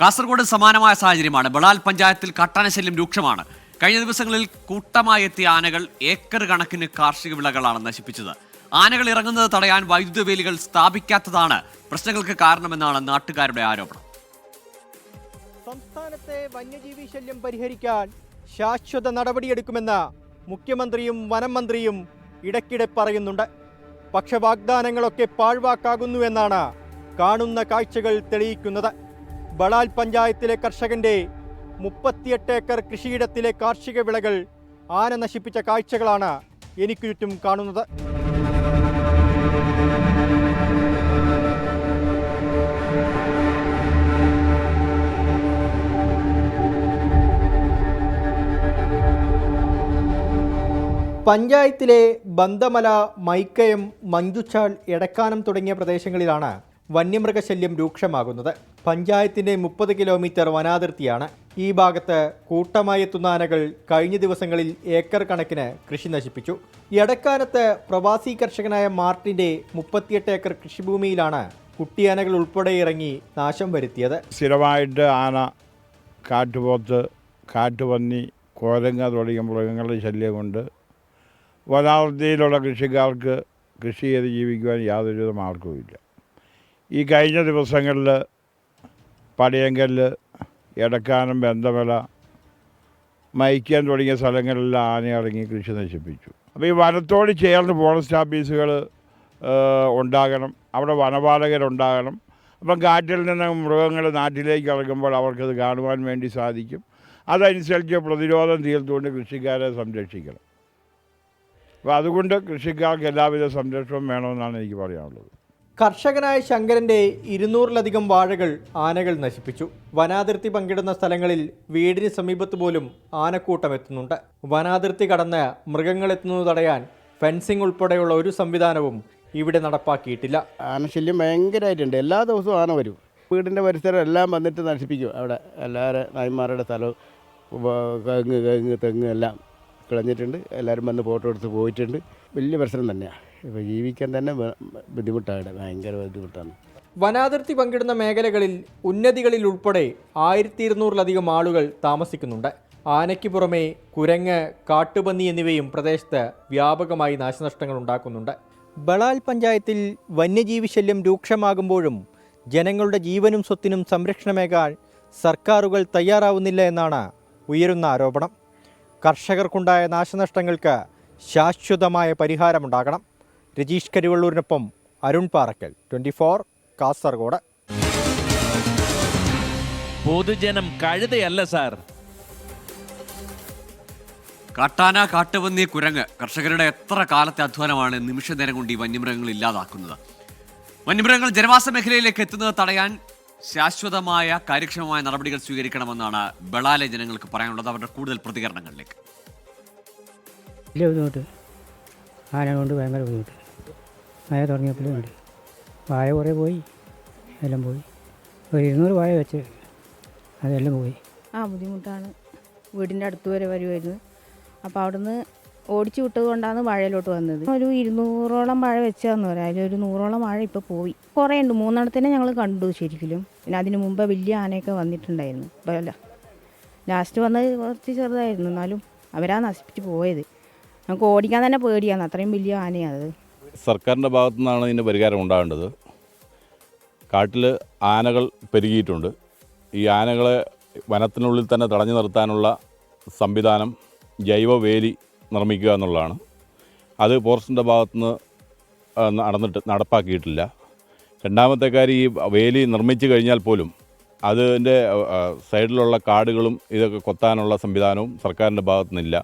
കാസർഗോഡ് സമാനമായ സാഹചര്യമാണ്. ബളാൽ പഞ്ചായത്തിൽ കാട്ടാനശല്യം രൂക്ഷമാണ്. കഴിഞ്ഞ ദിവസങ്ങളിൽ കൂട്ടമായി എത്തിയ ആനകൾ ഏക്കർ കണക്കിന് കാർഷിക വിളകളാണ് നശിപ്പിച്ചത്. ആനകൾ ഇറങ്ങുന്നത് തടയാൻ വൈദ്യുത വേലികൾ സ്ഥാപിക്കാത്തതാണ് പ്രശ്നങ്ങൾക്ക് കാരണമെന്നാണ് നാട്ടുകാരുടെ ആരോപണം. സംസ്ഥാനത്തെ വന്യജീവി ശല്യം പരിഹരിക്കാൻ ശാശ്വത നടപടിയെടുക്കുമെന്ന് മുഖ്യമന്ത്രിയും വനം മന്ത്രിയും ഇടയ്ക്കിടെ പറയുന്നുണ്ട്. പക്ഷെ വാഗ്ദാനങ്ങളൊക്കെ പാഴ്വാക്കാകുന്നുവെന്നാണ് കാണുന്ന കാഴ്ചകൾ തെളിയിക്കുന്നത്. ബളാൽ പഞ്ചായത്തിലെ കർഷകന്റെ 38 ഏക്കർ കൃഷിയിടത്തിലെ കാർഷിക വിളകൾ ആന നശിപ്പിച്ച കാഴ്ചകളാണ് എനിക്ക് ചുറ്റും കാണുന്നത്. പഞ്ചായത്തിലെ ബന്തമല, മൈക്കയം, മഞ്ചുച്ചാൽ, എടക്കാനം തുടങ്ങിയ പ്രദേശങ്ങളിലാണ് വന്യമൃഗശല്യം രൂക്ഷമാകുന്നത്. പഞ്ചായത്തിൻ്റെ 30 കിലോമീറ്റർ വനാതിർത്തിയാണ്. ഈ ഭാഗത്ത് കൂട്ടമായി എത്തുന്ന ആനകൾ കഴിഞ്ഞ ദിവസങ്ങളിൽ ഏക്കർ കണക്കിന് കൃഷി നശിപ്പിച്ചു. എടക്കാനത്ത് പ്രവാസി കർഷകനായ മാർട്ടിൻ്റെ 38 ഏക്കർ കൃഷിഭൂമിയിലാണ് കുട്ടിയാനകൾ ഉൾപ്പെടെ ഇറങ്ങി നാശം വരുത്തിയത്. സ്ഥിരമായിട്ട് ആന, കാട്ടുപോത്ത്, കാട്ടുപന്നി, കോരങ്ങ തുടങ്ങിയ മൃഗങ്ങളുടെ ശല്യം കൊണ്ട് വനാതിർത്തിയിലുള്ള കൃഷിക്കാർക്ക് കൃഷി ചെയ്ത് ജീവിക്കുവാൻ യാതൊരുവിധ മാർഗവുമില്ല. ഈ കഴിഞ്ഞ ദിവസങ്ങളിൽ പടിയങ്കല്ല്, എടക്കാനം, ബന്തമല, മൈക്കൻ തുടങ്ങിയ സ്ഥലങ്ങളിലെല്ലാം ആന ഇറങ്ങി കൃഷി നശിപ്പിച്ചു. അപ്പോൾ ഈ വനത്തോട് ചേർന്ന് ഫോറസ്റ്റ് ഓഫീസുകൾ ഉണ്ടാകണം, അവിടെ വനപാലകരുണ്ടാകണം. അപ്പം കാട്ടിൽ നിന്ന് മൃഗങ്ങൾ നാട്ടിലേക്ക് ഇറങ്ങുമ്പോൾ അവർക്കത് കാണുവാൻ വേണ്ടി സാധിക്കും. അതനുസരിച്ച് പ്രതിരോധം തീർത്തുകൊണ്ട് കൃഷിക്കാരെ സംരക്ഷിക്കണം. അപ്പോൾ അതുകൊണ്ട് കൃഷിക്കാർക്ക് എല്ലാവിധ സംരക്ഷണവും വേണമെന്നാണ് എനിക്ക് പറയാനുള്ളത്. കർഷകനായ ശങ്കരൻ്റെ 200-ലധികം വാഴകൾ ആനകൾ നശിപ്പിച്ചു. വനാതിർത്തി പങ്കിടുന്ന സ്ഥലങ്ങളിൽ വീടിന് സമീപത്ത് പോലും ആനക്കൂട്ടം എത്തുന്നുണ്ട്. വനാതിർത്തി കടന്ന് മൃഗങ്ങളെത്തുന്നത് തടയാൻ ഫെൻസിംഗ് ഉൾപ്പെടെയുള്ള ഒരു സംവിധാനവും ഇവിടെ നടപ്പാക്കിയിട്ടില്ല. ആനശല്യം ഭയങ്കരമായിട്ടുണ്ട്. എല്ലാ ദിവസവും ആന വരും. വീടിൻ്റെ പരിസരം എല്ലാം വന്നിട്ട് നശിപ്പിക്കും. അവിടെ എല്ലാവരും നായ്മാരുടെ സ്ഥലവും കവുങ്ങ് തെങ്ങ് എല്ലാം കളഞ്ഞിട്ടുണ്ട്. എല്ലാവരും വന്ന് ഫോട്ടോ എടുത്ത് പോയിട്ടുണ്ട്. വലിയ പ്രശ്നം തന്നെയാണ്. ഇപ്പോൾ ജീവിക്കാൻ തന്നെ ബുദ്ധിമുട്ടാണ്, ഭയങ്കര ബുദ്ധിമുട്ടാണ്. വനാതിർത്തി പങ്കിടുന്ന മേഖലകളിൽ ഉന്നതികളിൽ ഉൾപ്പെടെ 1200-ലധികം ആളുകൾ താമസിക്കുന്നുണ്ട്. ആനയ്ക്ക് പുറമെ കുരങ്ങ്, കാട്ടുപന്നി എന്നിവയും പ്രദേശത്ത് വ്യാപകമായി നാശനഷ്ടങ്ങൾ ഉണ്ടാക്കുന്നുണ്ട്. ബളാൽ പഞ്ചായത്തിൽ വന്യജീവി ശല്യം രൂക്ഷമാകുമ്പോഴും ജനങ്ങളുടെ ജീവനും സ്വത്തിനും സംരക്ഷണമേകാൻ സർക്കാരുകൾ തയ്യാറാവുന്നില്ല എന്നാണ് ഉയരുന്ന ആരോപണം. കർഷകർക്കുണ്ടായ നാശനഷ്ടങ്ങൾക്ക് ശാശ്വതമായ പരിഹാരമുണ്ടാകണം. രജീഷ് കരിവള്ളൂരിനൊപ്പം അരുൺ പാറക്കൽ, 24 കാസർഗോഡ്. പൊതുജനം കഴുതയല്ല സാർ. കാട്ടാന, കാട്ടുപന്നി, കുരങ്ങ്, കർഷകരുടെ എത്ര കാലത്തെ അധ്വാനമാണ് നിമിഷ നേരം കൊണ്ട് ഈ വന്യമൃഗങ്ങൾ ഇല്ലാതാക്കുന്നത്. വന്യമൃഗങ്ങൾ ജനവാസ മേഖലയിലേക്ക് എത്തുന്നത് തടയാൻ ശാശ്വതമായ കാര്യക്ഷമമായ നടപടികൾ സ്വീകരിക്കണമെന്നാണ് ബളാലെ ജനങ്ങൾക്ക് പറയാനുള്ളത്. അവരുടെ കൂടുതൽ പ്രതികരണങ്ങളിലേക്ക്. വലിയ ബുദ്ധിമുട്ട്, ആന കൊണ്ട് ഭയങ്കര ബുദ്ധിമുട്ട്. മഴ തുടങ്ങിയപ്പോഴും ഉണ്ട്. വാഴ കുറേ പോയി, എല്ലാം പോയി. ഒരു 200 വാഴ വെച്ച് അതെല്ലാം പോയി. ബുദ്ധിമുട്ടാണ്. വീടിൻ്റെ അടുത്ത് വരെ വരുമായിരുന്നു. അപ്പോൾ അവിടുന്ന് ഓടിച്ചു വിട്ടത് കൊണ്ടാണ് വാഴയിലോട്ട് വന്നത്. ഒരു 200ഓളം വാഴ വെച്ചാന്ന് പറയാം. അതിലൊരു 100ഓളം വാഴ ഇപ്പോൾ പോയി. കുറേ ഉണ്ട്. 3 ഞങ്ങൾ കണ്ടു ശരിക്കും. പിന്നെ അതിന് മുമ്പ് വലിയ ആനയൊക്കെ വന്നിട്ടുണ്ടായിരുന്നു. ഇപ്പോൾ അല്ല, ലാസ്റ്റ് വന്നത് കുറച്ച് ചെറുതായിരുന്നു. എന്നാലും അവരാ നശിപ്പിച്ച് പോയത്. നമുക്ക് ഓടിക്കാൻ തന്നെ പേടിയാണ്, അത്രയും വലിയ ആനയാണ്. സർക്കാരിൻ്റെ ഭാഗത്തു നിന്നാണ് ഇതിൻ്റെ പരിഹാരം ഉണ്ടാകേണ്ടത്. കാട്ടിൽ ആനകൾ പെരുകിയിട്ടുണ്ട്. ഈ ആനകളെ വനത്തിനുള്ളിൽ തന്നെ തടഞ്ഞു നിർത്താനുള്ള സംവിധാനം ജൈവവേലി നിർമ്മിക്കുക എന്നുള്ളതാണ്. അത് ഫോറസ്റ്റിൻ്റെ ഭാഗത്തുനിന്ന് നടപ്പാക്കിയിട്ടില്ല. രണ്ടാമത്തെ കാര്യം, ഈ വേലി നിർമ്മിച്ചു കഴിഞ്ഞാൽ പോലും അതിൻ്റെ സൈഡിലുള്ള കാടുകളും ഇതൊക്കെ കൊത്താനുള്ള സംവിധാനവും സർക്കാരിൻ്റെ ഭാഗത്തുനിന്നില്ല.